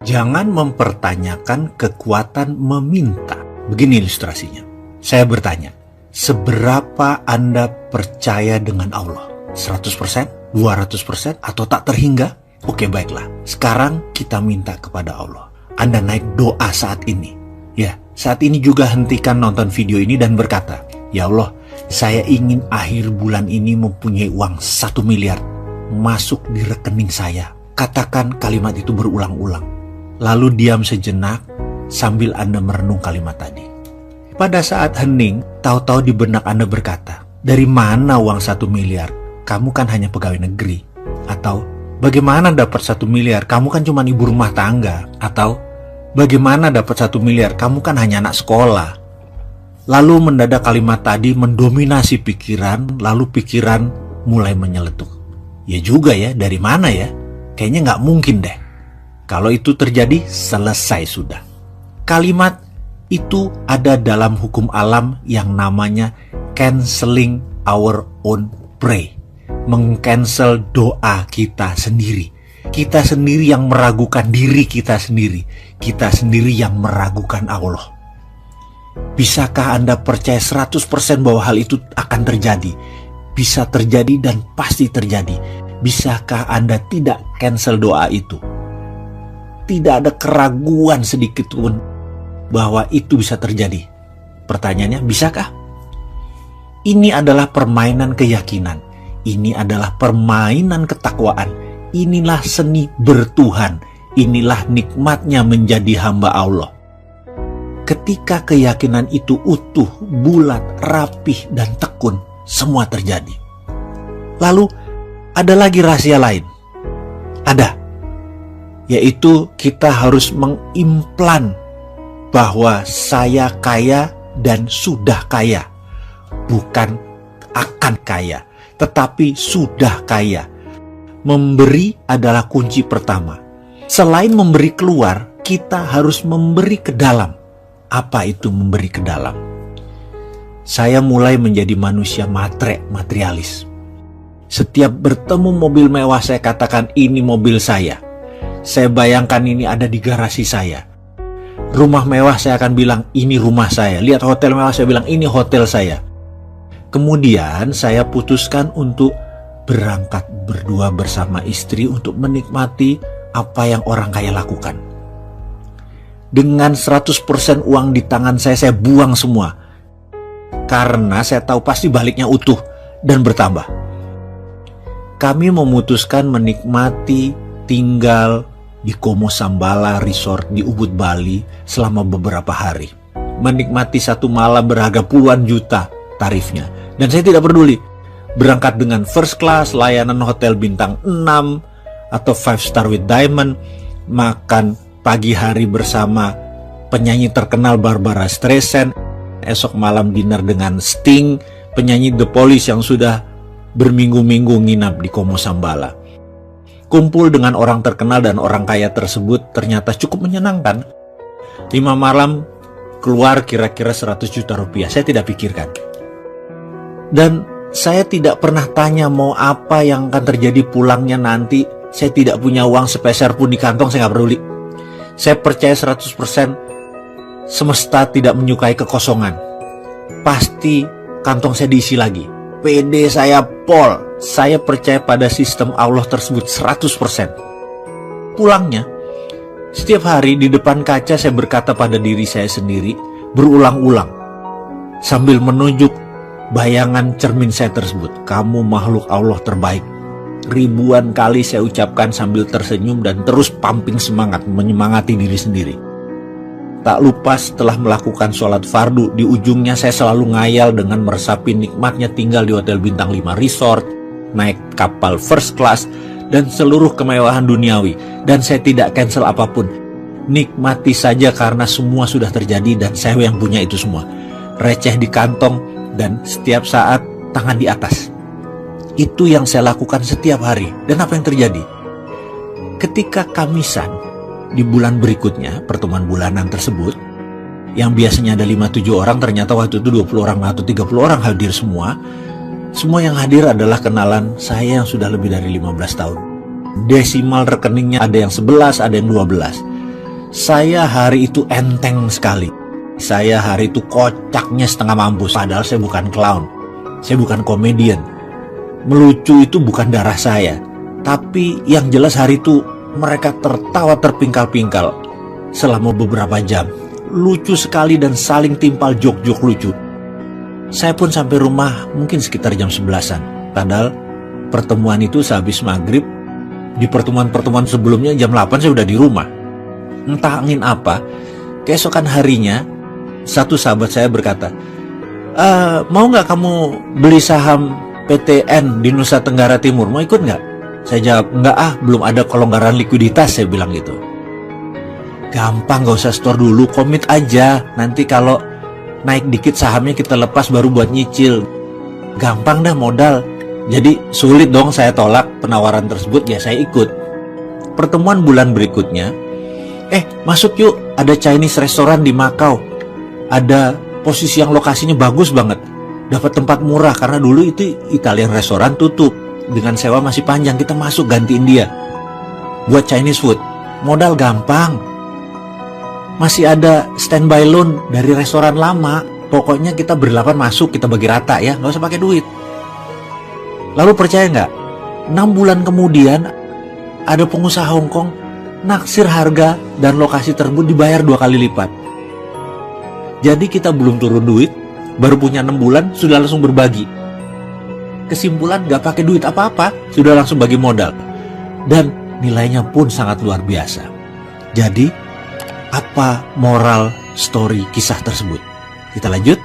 Jangan mempertanyakan kekuatan meminta. Begini ilustrasinya. Saya bertanya, seberapa Anda percaya dengan Allah? 100%? 200%? Atau tak terhingga? Oke, baiklah. Sekarang kita minta kepada Allah. Anda naik doa saat ini. Ya, saat ini juga hentikan nonton video ini dan berkata, "Ya Allah, saya ingin akhir bulan ini mempunyai uang 1 miliar masuk di rekening saya." Katakan kalimat itu berulang-ulang. Lalu diam sejenak sambil Anda merenung kalimat tadi. Pada saat hening, tahu-tahu di benak Anda berkata, "Dari mana uang 1 miliar? Kamu kan hanya pegawai negeri." Atau, "Bagaimana dapat 1 miliar? Kamu kan cuma ibu rumah tangga." Atau, "Bagaimana dapat 1 miliar? Kamu kan hanya anak sekolah." Lalu mendadak kalimat tadi mendominasi pikiran, lalu pikiran mulai menyeletuk. Ya juga ya, dari mana ya? Kayaknya nggak mungkin deh. Kalau itu terjadi, selesai sudah. Kalimat itu ada dalam hukum alam yang namanya canceling our own pray. Meng-cancel doa kita sendiri. Kita sendiri yang meragukan diri kita sendiri. Kita sendiri yang meragukan Allah. Bisakah Anda percaya 100% bahwa hal itu akan terjadi? Bisa terjadi dan pasti terjadi. Bisakah Anda tidak cancel doa itu? Tidak ada keraguan sedikit pun bahwa itu bisa terjadi. Pertanyaannya, bisakah? Ini adalah permainan keyakinan. Ini adalah permainan ketakwaan. Inilah seni bertuhan. Inilah nikmatnya menjadi hamba Allah. Ketika keyakinan itu utuh, bulat, rapih, dan tekun, semua terjadi. Lalu, ada lagi rahasia lain. Ada. Yaitu kita harus mengimplan bahwa saya kaya dan sudah kaya. Bukan akan kaya, tetapi sudah kaya. Memberi adalah kunci pertama. Selain memberi keluar, kita harus memberi ke dalam. Apa itu memberi ke dalam? Saya mulai menjadi manusia materialis. Setiap bertemu mobil mewah saya katakan ini mobil saya. Saya bayangkan ini ada di garasi saya. Rumah mewah saya akan bilang ini rumah saya. Lihat hotel mewah saya bilang ini hotel saya. Kemudian saya putuskan untuk berangkat berdua bersama istri untuk menikmati apa yang orang kaya lakukan. Dengan 100% uang di tangan saya buang semua. Karena saya tahu pasti baliknya utuh dan bertambah. Kami memutuskan menikmati tinggal di Como Sambala Resort di Ubud, Bali selama beberapa hari. Menikmati satu malam berharga puluhan juta tarifnya. Dan saya tidak peduli. Berangkat dengan first class, layanan hotel bintang 6 atau 5 star with diamond, makan pagi hari bersama penyanyi terkenal Barbara Streisand, esok malam dinner dengan Sting, penyanyi The Police yang sudah berminggu-minggu nginap di Como Sambala. Kumpul dengan orang terkenal dan orang kaya tersebut ternyata cukup menyenangkan. 5 malam keluar kira-kira 100 juta rupiah. Saya tidak pikirkan. Dan saya tidak pernah tanya mau apa yang akan terjadi pulangnya nanti. Saya tidak punya uang sepeser pun di kantong, saya nggak peduli. Saya percaya 100% semesta tidak menyukai kekosongan. Pasti kantong saya diisi lagi. PD saya pol. Saya percaya pada sistem Allah tersebut 100%. Pulangnya, setiap hari di depan kaca saya berkata pada diri saya sendiri berulang-ulang sambil menunjuk bayangan cermin saya tersebut, "Kamu makhluk Allah terbaik." Ribuan kali saya ucapkan sambil tersenyum dan terus pumping semangat, menyemangati diri sendiri. Tak lupa setelah melakukan sholat fardu, di ujungnya saya selalu ngayal dengan meresapi nikmatnya tinggal di hotel bintang 5 resort, naik kapal first class, dan seluruh kemewahan duniawi. Dan saya tidak cancel apapun. Nikmati saja karena semua sudah terjadi dan saya yang punya itu semua. Receh di kantong dan setiap saat tangan di atas. Itu yang saya lakukan setiap hari. Dan apa yang terjadi? Ketika Kamisan, di bulan berikutnya, pertemuan bulanan tersebut, yang biasanya ada 5-7 orang, ternyata waktu itu 20 orang atau 30 orang hadir semua. Semua yang hadir adalah kenalan saya yang sudah lebih dari 15 tahun. Desimal rekeningnya ada yang 11, ada yang 12. Saya hari itu enteng sekali. Saya hari itu kocaknya setengah mampus. Padahal saya bukan clown. Saya bukan komedian. Melucu itu bukan darah saya. Tapi yang jelas hari itu mereka tertawa terpingkal-pingkal selama beberapa jam. Lucu sekali dan saling timpal jok-jok lucu. Saya pun sampai rumah mungkin sekitar jam 11-an. Padahal pertemuan itu sehabis maghrib. Di pertemuan-pertemuan sebelumnya jam 8 saya udah di rumah. Entah angin apa, keesokan harinya satu sahabat saya berkata, mau nggak kamu beli saham PTN di Nusa Tenggara Timur, mau ikut nggak? Saya jawab, nggak belum ada kelonggaran likuiditas, saya bilang gitu. Gampang, nggak usah store dulu, komit aja, nanti kalau naik dikit sahamnya kita lepas baru buat nyicil. Gampang dah modal. Jadi sulit dong saya tolak penawaran tersebut, ya saya ikut. Pertemuan bulan berikutnya, masuk yuk, ada Chinese restoran di Macau. Ada posisi yang lokasinya bagus banget. Dapat tempat murah karena dulu itu Italian restoran tutup. Dengan sewa masih panjang, kita masuk gantiin dia. Buat Chinese food, modal gampang. Masih ada standby loan dari restoran lama. Pokoknya kita berdelapan masuk, kita bagi rata ya, nggak usah pakai duit. Lalu percaya nggak? 6 bulan kemudian ada pengusaha Hong Kong naksir harga dan lokasi tersebut dibayar 2 kali lipat. Jadi kita belum turun duit, baru punya 6 bulan sudah langsung berbagi. Kesimpulan nggak pakai duit apa-apa, sudah langsung bagi modal. Dan nilainya pun sangat luar biasa. Jadi apa moral story kisah tersebut? Kita lanjut.